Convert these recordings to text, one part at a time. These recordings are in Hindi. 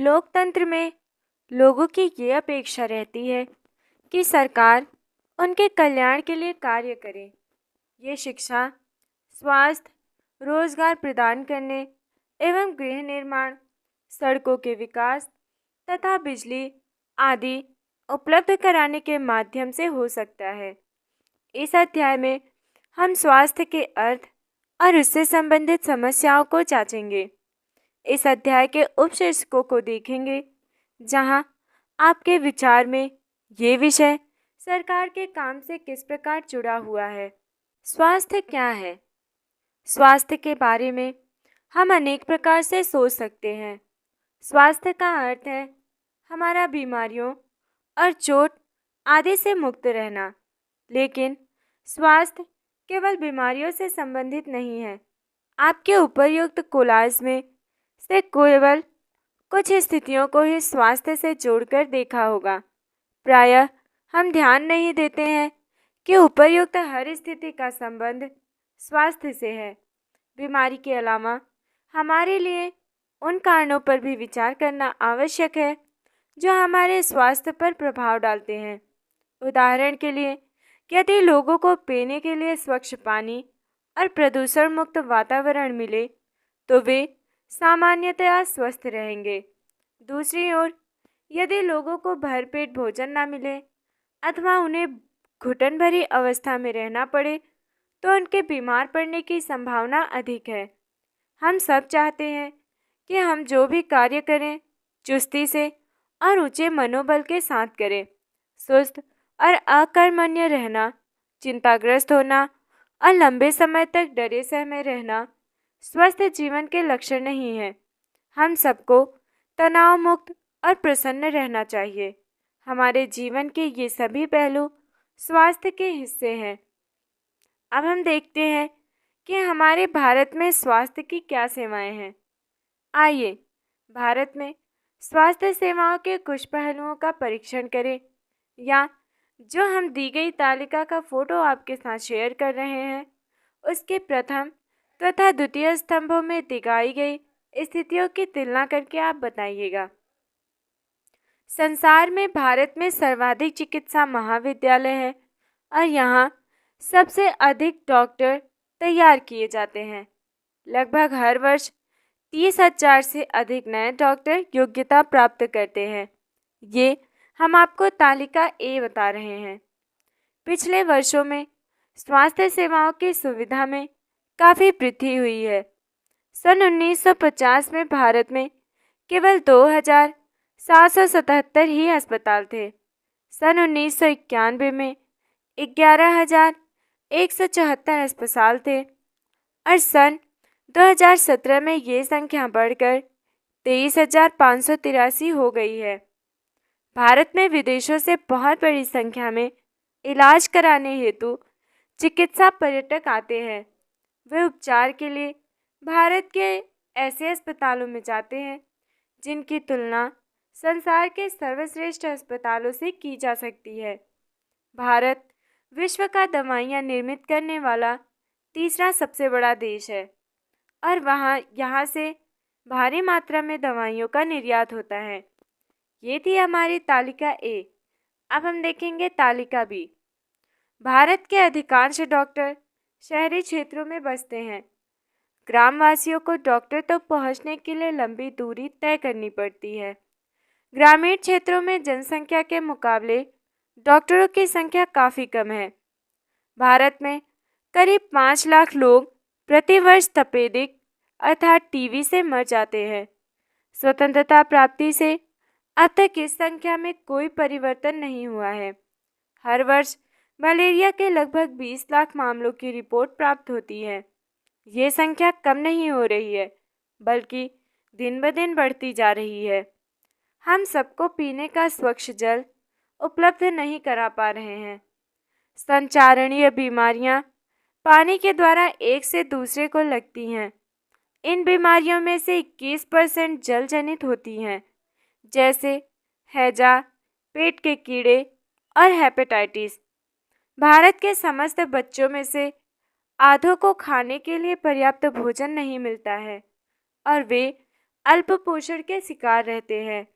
लोकतंत्र में लोगों की ये अपेक्षा रहती है कि सरकार उनके कल्याण के लिए कार्य करे। ये शिक्षा, स्वास्थ्य, रोजगार प्रदान करने एवं गृह निर्माण, सड़कों के विकास तथा बिजली आदि उपलब्ध कराने के माध्यम से हो सकता है। इस अध्याय में हम स्वास्थ्य के अर्थ और उससे संबंधित समस्याओं को जांचेंगे। इस अध्याय के उपशीर्षकों को देखेंगे, जहां आपके विचार में ये विषय सरकार के काम से किस प्रकार जुड़ा हुआ है। स्वास्थ्य क्या है? स्वास्थ्य के बारे में हम अनेक प्रकार से सोच सकते हैं। स्वास्थ्य का अर्थ है हमारा बीमारियों और चोट आदि से मुक्त रहना, लेकिन स्वास्थ्य केवल बीमारियों से संबंधित नहीं है। आपके उपर्युक्त कोलाज में से केवल कुछ स्थितियों को ही स्वास्थ्य से जोड़कर देखा होगा। प्रायः हम ध्यान नहीं देते हैं कि उपर्युक्त हर स्थिति का संबंध स्वास्थ्य से है। बीमारी के अलावा हमारे लिए उन कारणों पर भी विचार करना आवश्यक है जो हमारे स्वास्थ्य पर प्रभाव डालते हैं। उदाहरण के लिए, यदि लोगों को पीने के लिए स्वच्छ पानी और प्रदूषण मुक्त वातावरण मिले तो वे सामान्यतया स्वस्थ रहेंगे। दूसरी ओर, यदि लोगों को भरपेट भोजन न मिले अथवा उन्हें घुटन भरी अवस्था में रहना पड़े तो उनके बीमार पड़ने की संभावना अधिक है। हम सब चाहते हैं कि हम जो भी कार्य करें चुस्ती से और ऊंचे मनोबल के साथ करें। सुस्त और अकर्मण्य रहना, चिंताग्रस्त होना और लंबे समय तक डरे सहमे रहना स्वस्थ जीवन के लक्षण नहीं है। हम सबको तनाव मुक्त और प्रसन्न रहना चाहिए। हमारे जीवन के ये सभी पहलू स्वास्थ्य के हिस्से हैं। अब हम देखते हैं कि हमारे भारत में स्वास्थ्य की क्या सेवाएं हैं। आइए भारत में स्वास्थ्य सेवाओं के कुछ पहलुओं का परीक्षण करें, या जो हम दी गई तालिका का फोटो आपके साथ शेयर कर रहे हैं उसके प्रथम तथा द्वितीय स्तंभों में दिखाई गई स्थितियों की तुलना करके आप बताइएगा। संसार में भारत में सर्वाधिक चिकित्सा महाविद्यालय है और यहाँ सबसे अधिक डॉक्टर तैयार किए जाते हैं। लगभग हर वर्ष 30,000 से अधिक नए डॉक्टर योग्यता प्राप्त करते हैं। ये हम आपको तालिका ए बता रहे हैं। पिछले वर्षों में स्वास्थ्य सेवाओं की सुविधा में काफ़ी वृद्धि हुई है। सन 1950 में भारत में केवल 2,777 ही अस्पताल थे। सन 1991 में 11,174 अस्पताल थे और सन 2017 में ये संख्या बढ़कर 23,583 हो गई है। भारत में विदेशों से बहुत बड़ी संख्या में इलाज कराने हेतु चिकित्सा पर्यटक आते हैं। वे उपचार के लिए भारत के ऐसे अस्पतालों में जाते हैं जिनकी तुलना संसार के सर्वश्रेष्ठ अस्पतालों से की जा सकती है। भारत विश्व का दवाइयाँ निर्मित करने वाला तीसरा सबसे बड़ा देश है और यहाँ से भारी मात्रा में दवाइयों का निर्यात होता है। ये थी हमारी तालिका ए। अब हम देखेंगे तालिका बी। भारत के अधिकांश डॉक्टर शहरी क्षेत्रों में बसते हैं। ग्रामवासियों को डॉक्टर तक पहुंचने के लिए लंबी दूरी तय करनी पड़ती है। ग्रामीण क्षेत्रों में जनसंख्या के मुकाबले डॉक्टरों की संख्या काफ़ी कम है। भारत में करीब 5 लाख लोग प्रति वर्ष तपेदिक अर्थात टीबी से मर जाते हैं। स्वतंत्रता प्राप्ति से अब तक इस संख्या में कोई परिवर्तन नहीं हुआ है। हर वर्ष मलेरिया के लगभग 20 लाख मामलों की रिपोर्ट प्राप्त होती है। ये संख्या कम नहीं हो रही है, बल्कि दिन ब दिन बढ़ती जा रही है। हम सबको पीने का स्वच्छ जल उपलब्ध नहीं करा पा रहे हैं। संचारणीय बीमारियां पानी के द्वारा एक से दूसरे को लगती हैं। इन बीमारियों में से 21% जल जनित होती हैं, जैसे हैजा, पेट के कीड़े और हेपेटाइटिस। भारत के समस्त बच्चों में से आधों को खाने के लिए पर्याप्त भोजन नहीं मिलता है और वे अल्प पोषण के शिकार रहते हैं।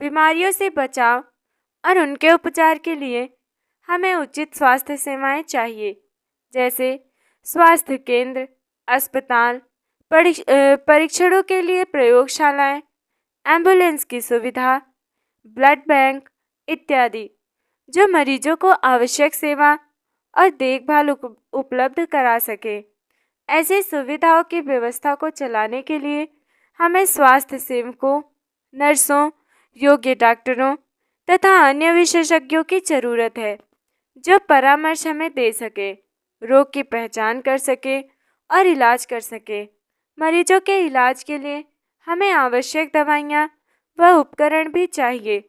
बीमारियों से बचाव और उनके उपचार के लिए हमें उचित स्वास्थ्य सेवाएं चाहिए, जैसे स्वास्थ्य केंद्र, अस्पताल, परीक्षणों के लिए प्रयोगशालाएं, एम्बुलेंस की सुविधा, ब्लड बैंक इत्यादि, जो मरीजों को आवश्यक सेवा और देखभाल उपलब्ध करा सके। ऐसी सुविधाओं की व्यवस्था को चलाने के लिए हमें स्वास्थ्य सेवकों, नर्सों, योग्य डॉक्टरों तथा अन्य विशेषज्ञों की जरूरत है, जो परामर्श हमें दे सके, रोग की पहचान कर सके और इलाज कर सके। मरीजों के इलाज के लिए हमें आवश्यक दवाइयाँ व उपकरण भी चाहिए।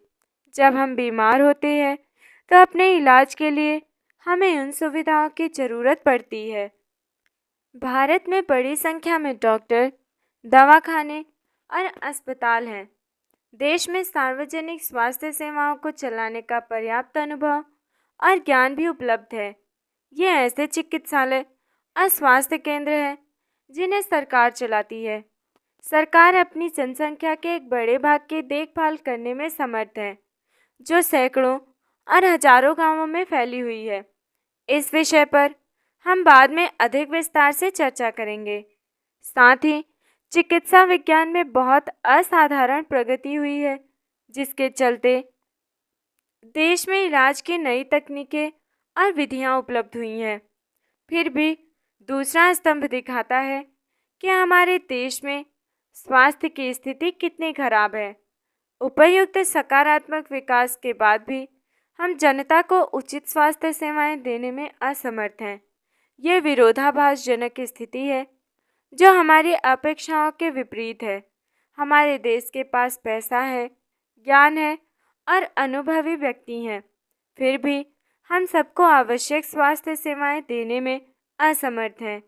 जब हम बीमार होते हैं तो अपने इलाज के लिए हमें उन सुविधाओं की ज़रूरत पड़ती है। भारत में बड़ी संख्या में डॉक्टर, दवाखाने और अस्पताल हैं। देश में सार्वजनिक स्वास्थ्य सेवाओं को चलाने का पर्याप्त अनुभव और ज्ञान भी उपलब्ध है। ये ऐसे चिकित्सालय और स्वास्थ्य केंद्र हैं जिन्हें सरकार चलाती है। सरकार अपनी जनसंख्या के एक बड़े भाग की देखभाल करने में समर्थ है, जो सैकड़ों और हजारों गांवों में फैली हुई है। इस विषय पर हम बाद में अधिक विस्तार से चर्चा करेंगे। साथ ही चिकित्सा विज्ञान में बहुत असाधारण प्रगति हुई है, जिसके चलते देश में इलाज की नई तकनीकें और विधियां उपलब्ध हुई हैं। फिर भी दूसरा स्तंभ दिखाता है कि हमारे देश में स्वास्थ्य की स्थिति कितनी खराब है। उपयुक्त सकारात्मक विकास के बाद भी हम जनता को उचित स्वास्थ्य सेवाएं देने में असमर्थ हैं। ये विरोधाभासजनक स्थिति है, जो हमारी अपेक्षाओं के विपरीत है। हमारे देश के पास पैसा है, ज्ञान है और अनुभवी व्यक्ति हैं, फिर भी हम सबको आवश्यक स्वास्थ्य सेवाएं देने में असमर्थ हैं।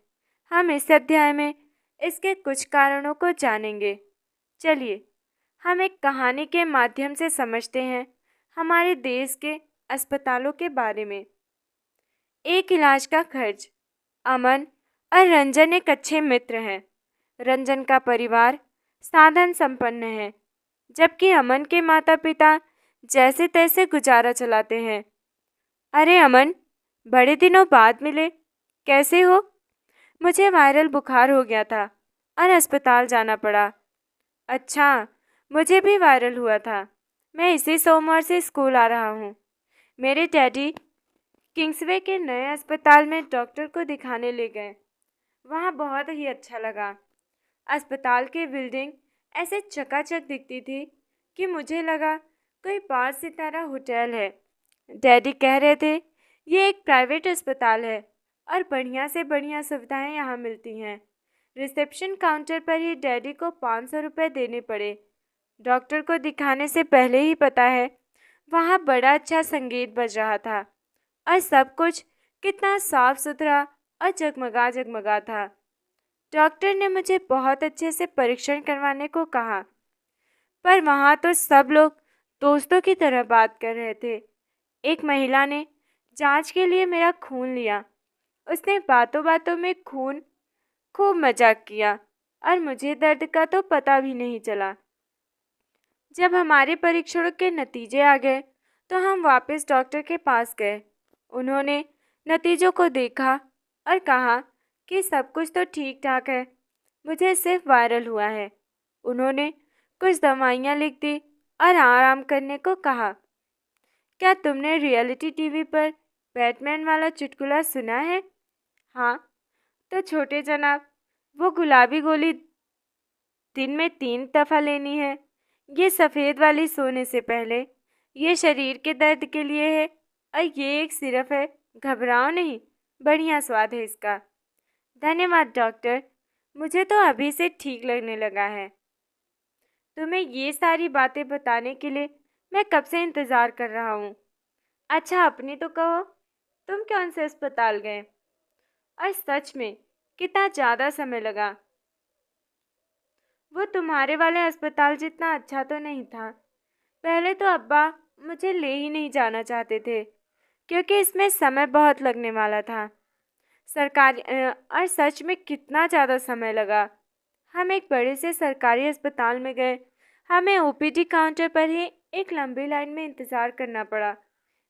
हम इस अध्याय में इसके कुछ कारणों को जानेंगे। चलिए हम एक कहानी के माध्यम से समझते हैं हमारे देश के अस्पतालों के बारे में। एक इलाज का खर्च। अमन और रंजन एक अच्छे मित्र हैं। रंजन का परिवार साधन संपन्न है, जबकि अमन के माता पिता जैसे तैसे गुजारा चलाते हैं। अरे अमन, बड़े दिनों बाद मिले, कैसे हो? मुझे वायरल बुखार हो गया था और अस्पताल जाना पड़ा। अच्छा, मुझे भी वायरल हुआ था। मैं इसी सोमवार से स्कूल आ रहा हूँ। मेरे डैडी किंग्सवे के नए अस्पताल में डॉक्टर को दिखाने ले गए। वहाँ बहुत ही अच्छा लगा। अस्पताल की बिल्डिंग ऐसे चकाचक दिखती थी कि मुझे लगा कोई 5 सितारा होटल है। डैडी कह रहे थे ये एक प्राइवेट अस्पताल है और बढ़िया से बढ़िया सुविधाएं यहाँ मिलती हैं। रिसेप्शन काउंटर पर ही डैडी को 500 रुपये देने पड़े। डॉक्टर को दिखाने से पहले ही पता है वहाँ बड़ा अच्छा संगीत बज रहा था और सब कुछ कितना साफ सुथरा और जगमगा जगमगा था। डॉक्टर ने मुझे बहुत अच्छे से परीक्षण करवाने को कहा, पर वहाँ तो सब लोग दोस्तों की तरह बात कर रहे थे। एक महिला ने जांच के लिए मेरा खून लिया। उसने बातों बातों में खूब मजाक किया और मुझे दर्द का तो पता भी नहीं चला। जब हमारे परीक्षणों के नतीजे आ गए तो हम वापस डॉक्टर के पास गए। उन्होंने नतीजों को देखा और कहा कि सब कुछ तो ठीक ठाक है, मुझे सिर्फ वायरल हुआ है। उन्होंने कुछ दवाइयाँ लिख दी और आराम करने को कहा। क्या तुमने रियलिटी टीवी पर बैटमैन वाला चुटकुला सुना है? हाँ, तो छोटे जनाब, वो गुलाबी गोली दिन में 3 दफ़ा लेनी है। ये सफ़ेद वाली सोने से पहले, ये शरीर के दर्द के लिए है और ये एक सिरप है, घबराओ नहीं, बढ़िया स्वाद है इसका। धन्यवाद डॉक्टर, मुझे तो अभी से ठीक लगने लगा है। तुम्हें ये सारी बातें बताने के लिए मैं कब से इंतज़ार कर रहा हूँ। अच्छा अपनी तो कहो, तुम कौन से अस्पताल गए और सच में कितना ज़्यादा समय लगा? वो तुम्हारे वाले अस्पताल जितना अच्छा तो नहीं था। पहले तो अब्बा मुझे ले ही नहीं जाना चाहते थे, क्योंकि इसमें समय बहुत लगने वाला था। और सच में कितना ज़्यादा समय लगा। हम एक बड़े से सरकारी अस्पताल में गए। हमें ओपीडी काउंटर पर ही एक लंबी लाइन में इंतज़ार करना पड़ा।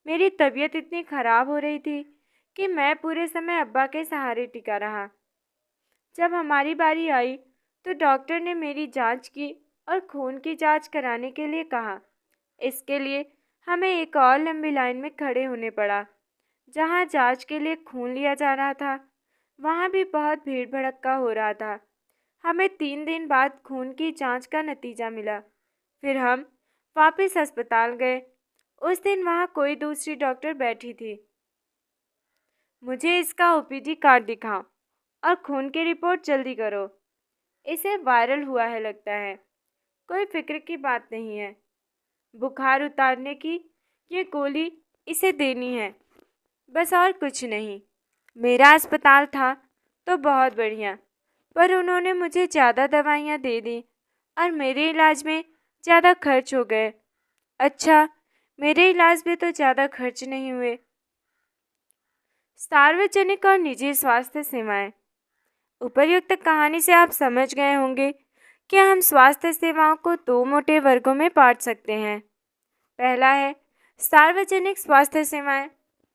मेरी तबीयत इतनी ख़राब हो रही थी कि मैं पूरे समय अब्बा के सहारे टिका रहा। जब हमारी बारी आई तो डॉक्टर ने मेरी जांच की और खून की जांच कराने के लिए कहा। इसके लिए हमें एक और लंबी लाइन में खड़े होने पड़ा। जहां जांच के लिए खून लिया जा रहा था वहां भी बहुत भीड़ भड़क्का हो रहा था। हमें 3 दिन बाद खून की जांच का नतीजा मिला। फिर हम वापस अस्पताल गए। उस दिन वहां कोई दूसरी डॉक्टर बैठी थी। मुझे इसका ओपीडी कार्ड दिखाओ और खून की रिपोर्ट जल्दी करो। इसे वायरल हुआ है लगता है। कोई फिक्र की बात नहीं है। बुखार उतारने की ये गोली इसे देनी है, बस और कुछ नहीं। मेरा अस्पताल था तो बहुत बढ़िया, पर उन्होंने मुझे ज़्यादा दवाइयाँ दे दी और मेरे इलाज में ज़्यादा खर्च हो गए। अच्छा, मेरे इलाज में तो ज़्यादा खर्च नहीं हुए। सार्वजनिक और निजी स्वास्थ्य सेवाएं। उपर्युक्त कहानी से आप समझ गए होंगे कि हम स्वास्थ्य सेवाओं को 2 मोटे वर्गों में बांट सकते हैं। पहला है सार्वजनिक स्वास्थ्य सेवाएं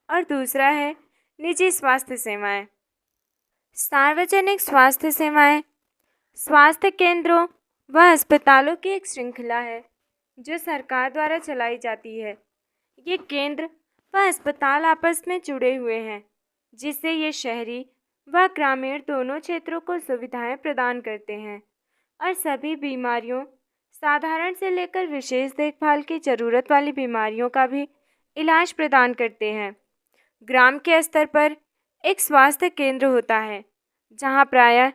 और दूसरा है निजी स्वास्थ्य सेवाएं। सार्वजनिक स्वास्थ्य सेवाएं स्वास्थ्य केंद्रों व अस्पतालों की एक श्रृंखला है जो सरकार द्वारा चलाई जाती है। ये केंद्र व अस्पताल आपस में जुड़े हुए हैं, जिससे ये शहरी व ग्रामीण दोनों क्षेत्रों को सुविधाएं प्रदान करते हैं और सभी बीमारियों, साधारण से लेकर विशेष देखभाल की ज़रूरत वाली बीमारियों का भी इलाज प्रदान करते हैं। ग्राम के स्तर पर एक स्वास्थ्य केंद्र होता है, जहां प्रायः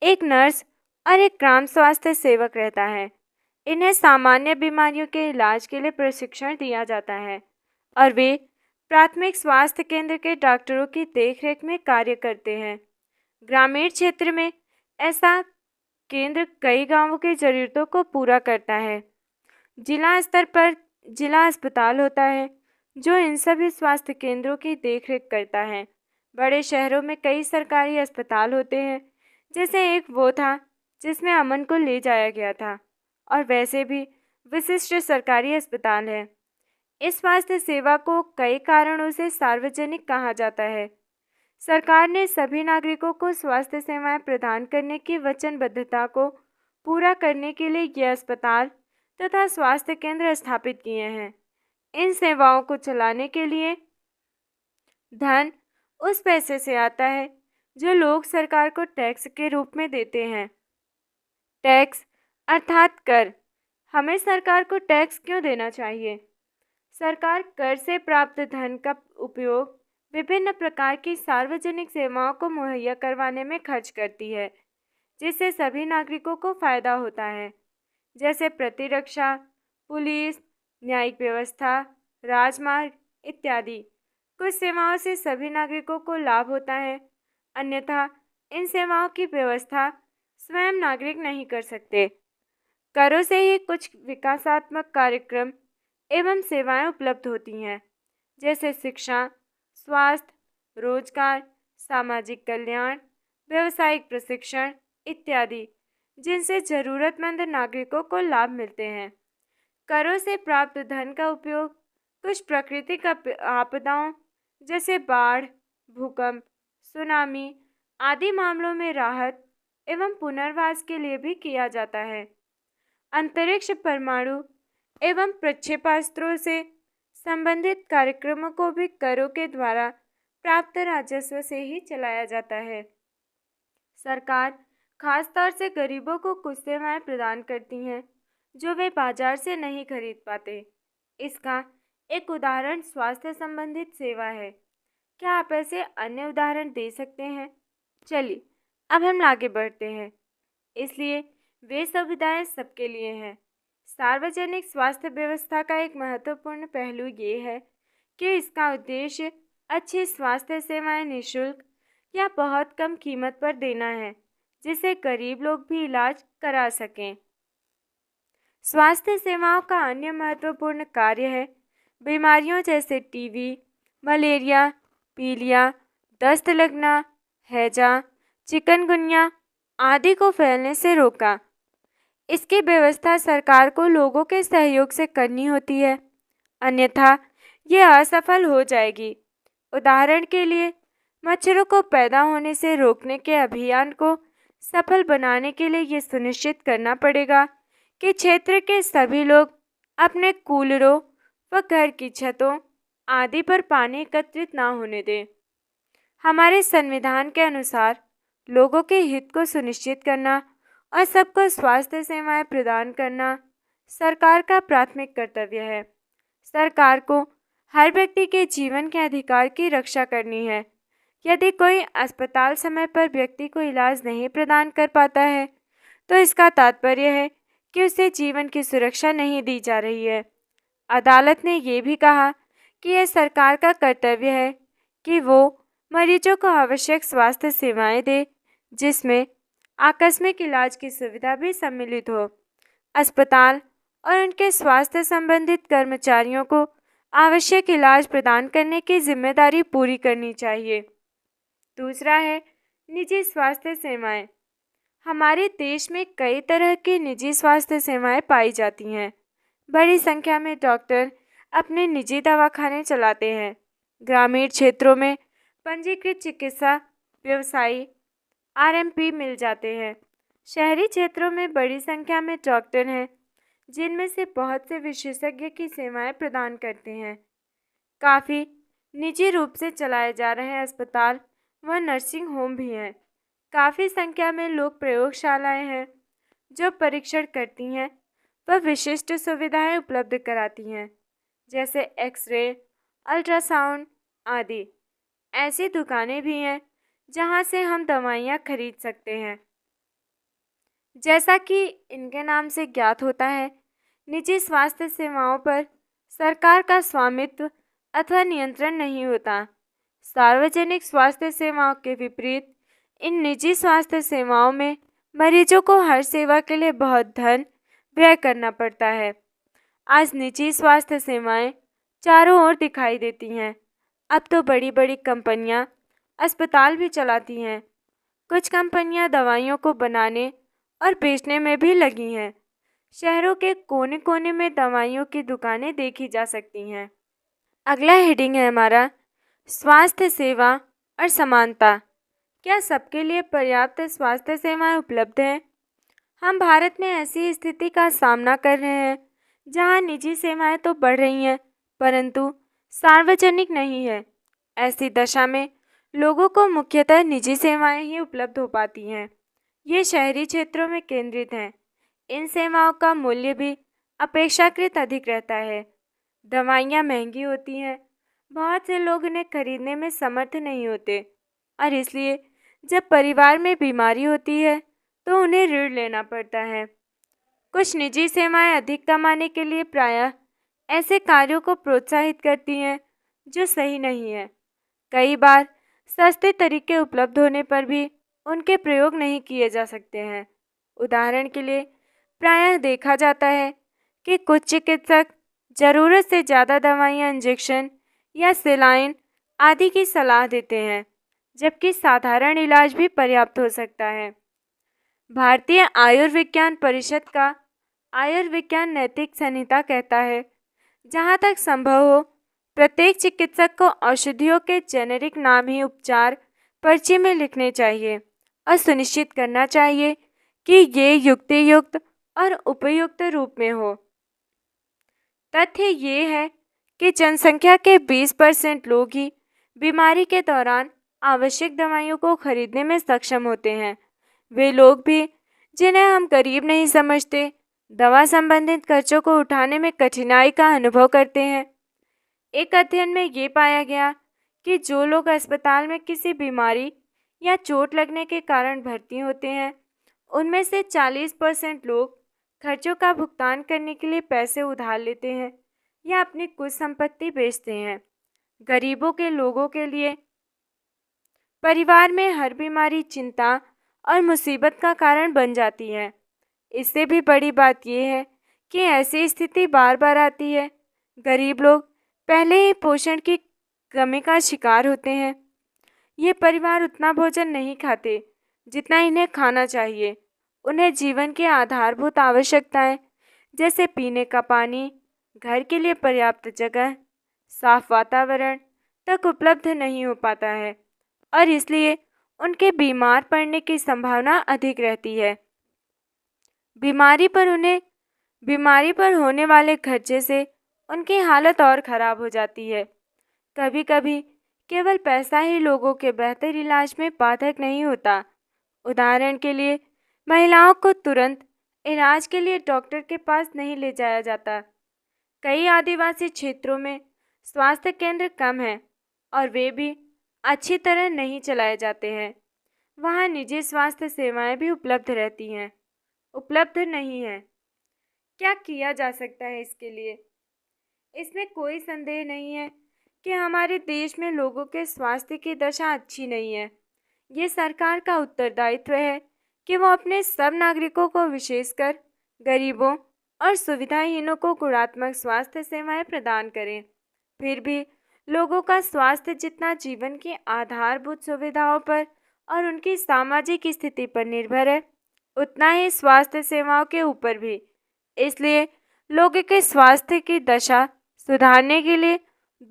एक नर्स और एक ग्राम स्वास्थ्य सेवक रहता है। इन्हें सामान्य बीमारियों के इलाज के लिए प्रशिक्षण दिया जाता है और वे प्राथमिक स्वास्थ्य केंद्र के डॉक्टरों की देखरेख में कार्य करते हैं। ग्रामीण क्षेत्र में ऐसा केंद्र कई गांवों की ज़रूरतों को पूरा करता है। जिला स्तर पर जिला अस्पताल होता है जो इन सभी स्वास्थ्य केंद्रों की देखरेख करता है। बड़े शहरों में कई सरकारी अस्पताल होते हैं, जैसे एक वो था जिसमें अमन को ले जाया गया था, और वैसे भी विशिष्ट सरकारी अस्पताल है। इस स्वास्थ्य सेवा को कई कारणों से सार्वजनिक कहा जाता है। सरकार ने सभी नागरिकों को स्वास्थ्य सेवाएं प्रदान करने की वचनबद्धता को पूरा करने के लिए ये अस्पताल तथा स्वास्थ्य केंद्र स्थापित किए हैं। इन सेवाओं को चलाने के लिए धन उस पैसे से आता है जो लोग सरकार को टैक्स के रूप में देते हैं। टैक्स अर्थात कर। हमें सरकार को टैक्स क्यों देना चाहिए? सरकार कर से प्राप्त धन का उपयोग विभिन्न प्रकार की सार्वजनिक सेवाओं को मुहैया करवाने में खर्च करती है, जिससे सभी नागरिकों को फायदा होता है, जैसे प्रतिरक्षा, पुलिस, न्यायिक व्यवस्था, राजमार्ग इत्यादि। कुछ सेवाओं से सभी नागरिकों को लाभ होता है, अन्यथा इन सेवाओं की व्यवस्था स्वयं नागरिक नहीं कर सकते। करों से ही कुछ विकासात्मक कार्यक्रम एवं सेवाएं उपलब्ध होती हैं, जैसे शिक्षा, स्वास्थ्य, रोजगार, सामाजिक कल्याण, व्यावसायिक प्रशिक्षण इत्यादि, जिनसे ज़रूरतमंद नागरिकों को लाभ मिलते हैं। करों से प्राप्त धन का उपयोग कुछ प्राकृतिक आपदाओं जैसे बाढ़, भूकंप, सुनामी आदि मामलों में राहत एवं पुनर्वास के लिए भी किया जाता है। अंतरिक्ष, परमाणु एवं प्रक्षेपास्त्रों से संबंधित कार्यक्रमों को भी करों के द्वारा प्राप्त राजस्व से ही चलाया जाता है। सरकार खास तौर से गरीबों को कुछ सेवाएं प्रदान करती हैं जो वे बाजार से नहीं खरीद पाते। इसका एक उदाहरण स्वास्थ्य संबंधित सेवा है। क्या आप ऐसे अन्य उदाहरण दे सकते हैं? चलिए अब हम आगे बढ़ते हैं। इसलिए वे सुविधाएं सबके लिए हैं। सार्वजनिक स्वास्थ्य व्यवस्था का एक महत्वपूर्ण पहलू ये है कि इसका उद्देश्य अच्छी स्वास्थ्य सेवाएं निःशुल्क या बहुत कम कीमत पर देना है, जिससे गरीब लोग भी इलाज करा सकें। स्वास्थ्य सेवाओं का अन्य महत्वपूर्ण कार्य है बीमारियों जैसे टीबी, मलेरिया, पीलिया, दस्त लगना, हैजा, चिकनगुनिया आदि को फैलने से रोका। इसकी व्यवस्था सरकार को लोगों के सहयोग से करनी होती है, अन्यथा ये असफल हो जाएगी। उदाहरण के लिए, मच्छरों को पैदा होने से रोकने के अभियान को सफल बनाने के लिए ये सुनिश्चित करना पड़ेगा कि क्षेत्र के सभी लोग अपने कूलरों व घर की छतों आदि पर पानी एकत्रित ना होने दें। हमारे संविधान के अनुसार लोगों के हित को सुनिश्चित करना और सबको स्वास्थ्य सेवाएं प्रदान करना सरकार का प्राथमिक कर्तव्य है। सरकार को हर व्यक्ति के जीवन के अधिकार की रक्षा करनी है। यदि कोई अस्पताल समय पर व्यक्ति को इलाज नहीं प्रदान कर पाता है, तो इसका तात्पर्य है कि उसे जीवन की सुरक्षा नहीं दी जा रही है। अदालत ने ये भी कहा कि यह सरकार का कर्तव्य है कि वो मरीजों को आवश्यक स्वास्थ्य सेवाएं दे, जिसमें आकस्मिक इलाज की सुविधा भी सम्मिलित हो। अस्पताल और उनके स्वास्थ्य संबंधित कर्मचारियों को आवश्यक इलाज प्रदान करने की जिम्मेदारी पूरी करनी चाहिए। दूसरा है निजी स्वास्थ्य सेवाएं। हमारे देश में कई तरह की निजी स्वास्थ्य सेवाएं पाई जाती हैं। बड़ी संख्या में डॉक्टर अपने निजी दवाखाने चलाते हैं। ग्रामीण क्षेत्रों में पंजीकृत चिकित्सा व्यवसायी आरएमपी मिल जाते हैं। शहरी क्षेत्रों में बड़ी संख्या में डॉक्टर हैं, जिनमें से बहुत से विशेषज्ञ की सेवाएं प्रदान करते हैं। काफ़ी निजी रूप से चलाए जा रहे अस्पताल व नर्सिंग होम भी हैं। काफ़ी संख्या में लोग प्रयोगशालाएं हैं जो परीक्षण करती हैं व विशिष्ट सुविधाएं उपलब्ध कराती हैं, जैसे एक्सरे, अल्ट्रासाउंड आदि। ऐसी दुकानें भी हैं जहां से हम दवाइयां खरीद सकते हैं। जैसा कि इनके नाम से ज्ञात होता है, निजी स्वास्थ्य सेवाओं पर सरकार का स्वामित्व अथवा नियंत्रण नहीं होता। सार्वजनिक स्वास्थ्य सेवाओं के विपरीत इन निजी स्वास्थ्य सेवाओं में मरीजों को हर सेवा के लिए बहुत धन व्यय करना पड़ता है। आज निजी स्वास्थ्य सेवाएं चारों ओर दिखाई देती हैं। अब तो बड़ी बड़ी कंपनियां अस्पताल भी चलाती हैं। कुछ कंपनियां दवाइयों को बनाने और बेचने में भी लगी हैं। शहरों के कोने कोने में दवाइयों की दुकानें देखी जा सकती हैं। अगला हेडिंग है हमारा स्वास्थ्य सेवा और समानता। क्या सबके लिए पर्याप्त स्वास्थ्य सेवाएं उपलब्ध हैं? हम भारत में ऐसी स्थिति का सामना कर रहे हैं जहां निजी सेवाएं तो बढ़ रही हैं, परंतु सार्वजनिक नहीं है। ऐसी दशा में लोगों को मुख्यतः निजी सेवाएं ही उपलब्ध हो पाती हैं। ये शहरी क्षेत्रों में केंद्रित हैं। इन सेवाओं का मूल्य भी अपेक्षाकृत अधिक रहता है। दवाइयाँ महंगी होती हैं, बहुत से लोग इन्हें खरीदने में समर्थ नहीं होते और इसलिए जब परिवार में बीमारी होती है तो उन्हें ऋण लेना पड़ता है। कुछ निजी सेवाएं अधिक कमाने के लिए प्रायः ऐसे कार्यों को प्रोत्साहित करती हैं जो सही नहीं है। कई बार सस्ते तरीके उपलब्ध होने पर भी उनके प्रयोग नहीं किए जा सकते हैं। उदाहरण के लिए प्रायः देखा जाता है कि कुछ चिकित्सक ज़रूरत से ज़्यादा दवाइयाँ, इंजेक्शन या सेलाइन आदि की सलाह देते हैं, जबकि साधारण इलाज भी पर्याप्त हो सकता है। भारतीय आयुर्विज्ञान परिषद का आयुर्विज्ञान नैतिक संहिता कहता है, जहाँ तक संभव हो प्रत्येक चिकित्सक को औषधियों के जेनेरिक नाम ही उपचार पर्ची में लिखने चाहिए और सुनिश्चित करना चाहिए कि ये युक्तियुक्त और उपयुक्त रूप में हो। तथ्य ये है कि जनसंख्या के 20% लोग ही बीमारी के दौरान आवश्यक दवाइयों को खरीदने में सक्षम होते हैं। वे लोग भी जिन्हें हम गरीब नहीं समझते, दवा संबंधित खर्चों को उठाने में कठिनाई का अनुभव करते हैं। एक अध्ययन में ये पाया गया कि जो लोग अस्पताल में किसी बीमारी या चोट लगने के कारण भर्ती होते हैं, उनमें से 40% लोग खर्चों का भुगतान करने के लिए पैसे उधार लेते हैं या अपनी कुछ संपत्ति बेचते हैं। गरीबों के लोगों के लिए परिवार में हर बीमारी चिंता और मुसीबत का कारण बन जाती है। इससे भी बड़ी बात यह है कि ऐसी स्थिति बार बार आती है। गरीब लोग पहले ही पोषण की कमी का शिकार होते हैं। ये परिवार उतना भोजन नहीं खाते जितना इन्हें खाना चाहिए। उन्हें जीवन की आधारभूत आवश्यकताएं जैसे पीने का पानी, घर के लिए पर्याप्त जगह, साफ वातावरण तक उपलब्ध नहीं हो पाता है और इसलिए उनके बीमार पड़ने की संभावना अधिक रहती है। बीमारी पर होने वाले खर्चे से उनकी हालत और खराब हो जाती है। कभी कभी केवल पैसा ही लोगों के बेहतर इलाज में बाधक नहीं होता। उदाहरण के लिए महिलाओं को तुरंत इलाज के लिए डॉक्टर के पास नहीं ले जाया जाता। कई आदिवासी क्षेत्रों में स्वास्थ्य केंद्र कम हैं और वे भी अच्छी तरह नहीं चलाए जाते हैं। वहाँ निजी स्वास्थ्य सेवाएं भी उपलब्ध नहीं हैं। क्या किया जा सकता है इसके लिए? इसमें कोई संदेह नहीं है कि हमारे देश में लोगों के स्वास्थ्य की दशा अच्छी नहीं है। ये सरकार का उत्तरदायित्व है कि वो अपने सब नागरिकों को, विशेषकर गरीबों और सुविधाहीनों को गुणात्मक स्वास्थ्य सेवाएं प्रदान करें। फिर भी लोगों का स्वास्थ्य जितना जीवन की आधारभूत सुविधाओं पर और उनकी सामाजिक स्थिति पर निर्भर है, उतना ही स्वास्थ्य सेवाओं के ऊपर भी। इसलिए लोगों के स्वास्थ्य की दशा सुधारने के लिए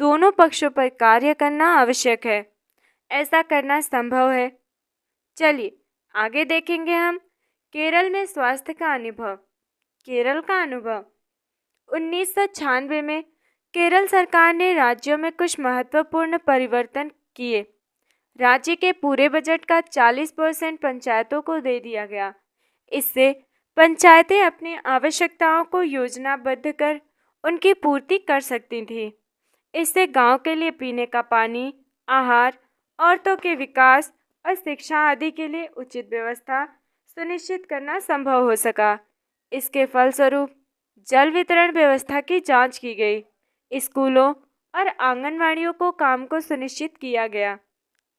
दोनों पक्षों पर कार्य करना आवश्यक है। ऐसा करना संभव है। चलिए आगे देखेंगे हम केरल में स्वास्थ्य का अनुभव। केरल का अनुभव 1996 में केरल सरकार ने राज्यों में कुछ महत्वपूर्ण परिवर्तन किए। राज्य के पूरे बजट का 40% पंचायतों को दे दिया गया। इससे पंचायतें अपनी आवश्यकताओं को योजनाबद्ध कर उनकी पूर्ति कर सकती थीं। इससे गांव के लिए पीने का पानी, आहार, औरतों के विकास और शिक्षा आदि के लिए उचित व्यवस्था सुनिश्चित करना संभव हो सका। इसके फलस्वरूप जल वितरण व्यवस्था की जांच की गई। स्कूलों और आंगनवाड़ियों को काम को सुनिश्चित किया गया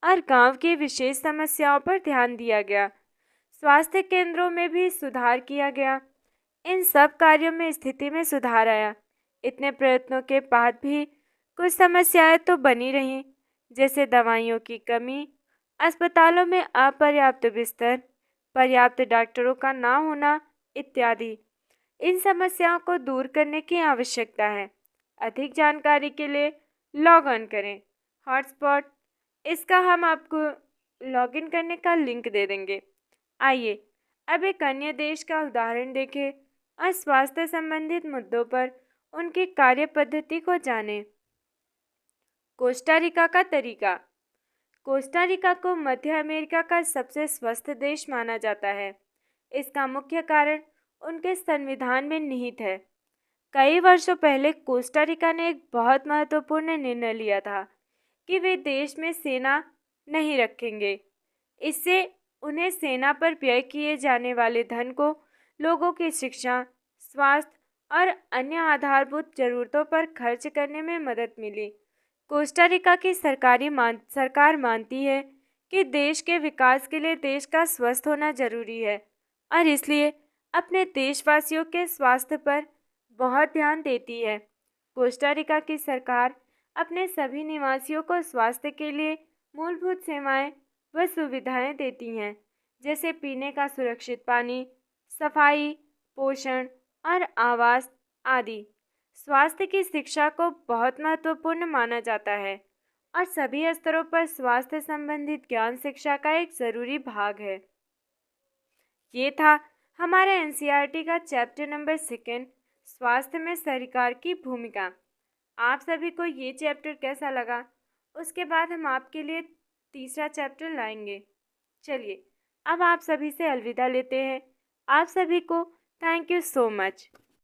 और गांव की विशेष समस्याओं पर ध्यान दिया गया। स्वास्थ्य केंद्रों में भी सुधार किया गया। इन सब कार्यों में स्थिति में सुधार आया। इतने प्रयत्नों के बाद भी कुछ समस्याएं तो बनी रहीं, जैसे दवाइयों की कमी, अस्पतालों में अपर्याप्त बिस्तर, पर्याप्त डॉक्टरों का ना होना इत्यादि। इन समस्याओं को दूर करने की आवश्यकता है। अधिक जानकारी के लिए लॉग ऑन करें हॉटस्पॉट। इसका हम आपको लॉगिन करने का लिंक दे देंगे। आइए अब एक अन्य देश का उदाहरण देखें और स्वास्थ्य संबंधित मुद्दों पर उनकी कार्य पद्धति को जानें। कोस्टा रिका का तरीका। कोस्टा रिका को मध्य अमेरिका का सबसे स्वस्थ देश माना जाता है। इसका मुख्य कारण उनके संविधान में निहित है। कई वर्षों पहले कोस्टा रिका ने एक बहुत महत्वपूर्ण निर्णय लिया था कि वे देश में सेना नहीं रखेंगे। इससे उन्हें सेना पर व्यय किए जाने वाले धन को लोगों की शिक्षा, स्वास्थ्य और अन्य आधारभूत जरूरतों पर खर्च करने में मदद मिली। कोस्टा रिका की सरकार मानती है कि देश के विकास के लिए देश का स्वस्थ होना जरूरी है और इसलिए अपने देशवासियों के स्वास्थ्य पर बहुत ध्यान देती है। कोस्टा रिका की सरकार अपने सभी निवासियों को स्वास्थ्य के लिए मूलभूत सेवाएं व सुविधाएं देती हैं, जैसे पीने का सुरक्षित पानी, सफाई, पोषण और आवास आदि। स्वास्थ्य की शिक्षा को बहुत महत्वपूर्ण माना जाता है और सभी स्तरों पर स्वास्थ्य संबंधित ज्ञान शिक्षा का एक ज़रूरी भाग है। ये था हमारा एनसीईआरटी का चैप्टर नंबर 2, स्वास्थ्य में सरकार की भूमिका। आप सभी को ये चैप्टर कैसा लगा? उसके बाद हम आपके लिए तीसरा चैप्टर लाएंगे। चलिए अब आप सभी से अलविदा लेते हैं। आप सभी को थैंक यू सो मच।